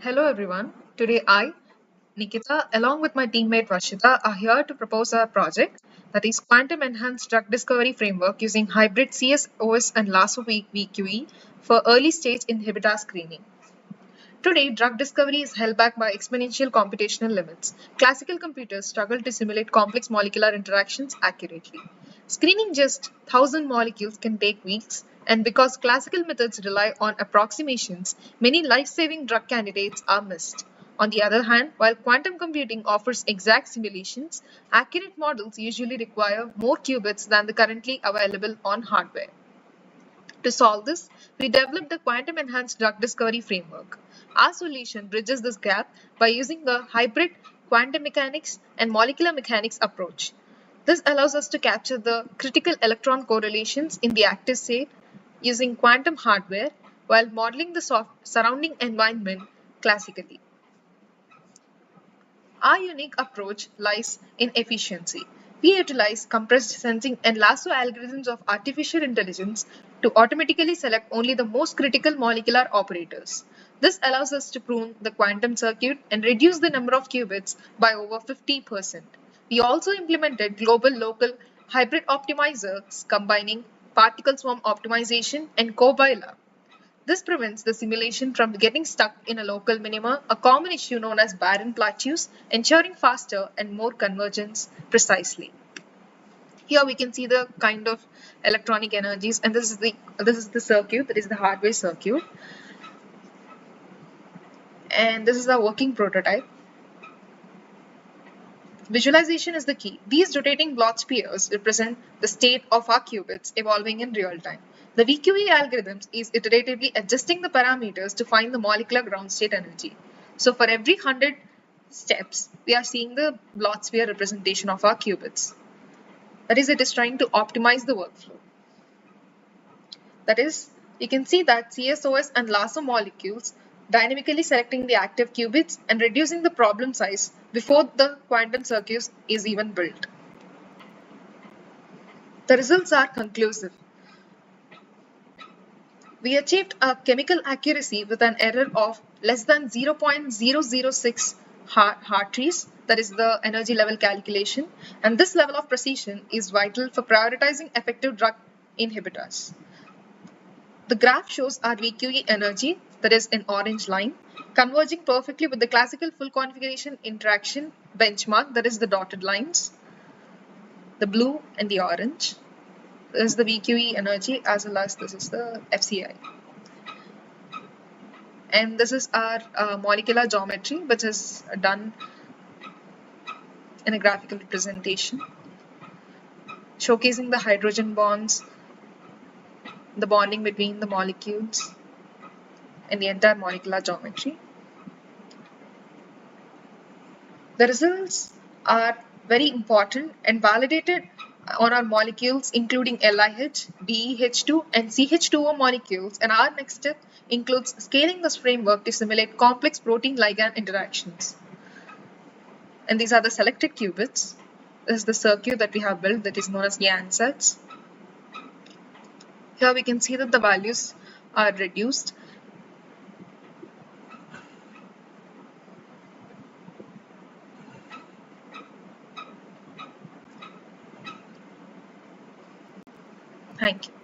Hello everyone. Today I, Nikita, along with my teammate Rashida, are here to propose a project that is Quantum Enhanced Drug Discovery Framework using hybrid CSOS and LASO VQE for early stage inhibitor screening. Today, drug discovery is held back by exponential computational limits. Classical computers struggle to simulate complex molecular interactions accurately. Screening just 1,000 molecules can take weeks, and because classical methods rely on approximations, many life-saving drug candidates are missed. On the other hand, while quantum computing offers exact simulations, accurate models usually require more qubits than the currently available on hardware. To solve this, we developed the Quantum Enhanced Drug Discovery Framework. Our solution bridges this gap by using a hybrid quantum mechanics and molecular mechanics approach. This allows us to capture the critical electron correlations in the active state using quantum hardware while modeling the surrounding environment classically. Our unique approach lies in efficiency. We utilize compressed sensing and lasso algorithms of artificial intelligence to automatically select only the most critical molecular operators. This allows us to prune the quantum circuit and reduce the number of qubits by over 50%. We also implemented global local hybrid optimizers combining particle swarm optimization and CoBiLab. This prevents the simulation from getting stuck in a local minima, a common issue known as barren plateaus, ensuring faster and more convergence precisely. Here we can see the kind of electronic energies, and this is the circuit, that is the hardware circuit, and this is our working prototype. Visualization is the key. These rotating Bloch spheres represent the state of our qubits evolving in real time. The VQE algorithms is iteratively adjusting the parameters to find the molecular ground state energy. So for every 100 steps, we are seeing the Bloch sphere representation of our qubits. That is, it is trying to optimize the workflow. That is, you can see that CSOS and LASO molecules dynamically selecting the active qubits and reducing the problem size before the quantum circuit is even built. The results are conclusive. We achieved a chemical accuracy with an error of less than 0.006 Hartrees, that is the energy level calculation, and this level of precision is vital for prioritizing effective drug inhibitors. The graph shows our VQE energy, that is an orange line, converging perfectly with the classical full configuration interaction benchmark, that is the dotted lines, the blue and the orange. This is the VQE energy as well as this is the FCI. And this is our molecular geometry, which is done in a graphical representation, showcasing the hydrogen bonds, the bonding between the molecules, and the entire molecular geometry. The results are very important and validated on our molecules including LiH, BeH2 and CH2O molecules, and our next step includes scaling this framework to simulate complex protein ligand interactions. And these are the selected qubits. This is the circuit that we have built that is known as YAN sets. Here we can see that the values are reduced. Thank you.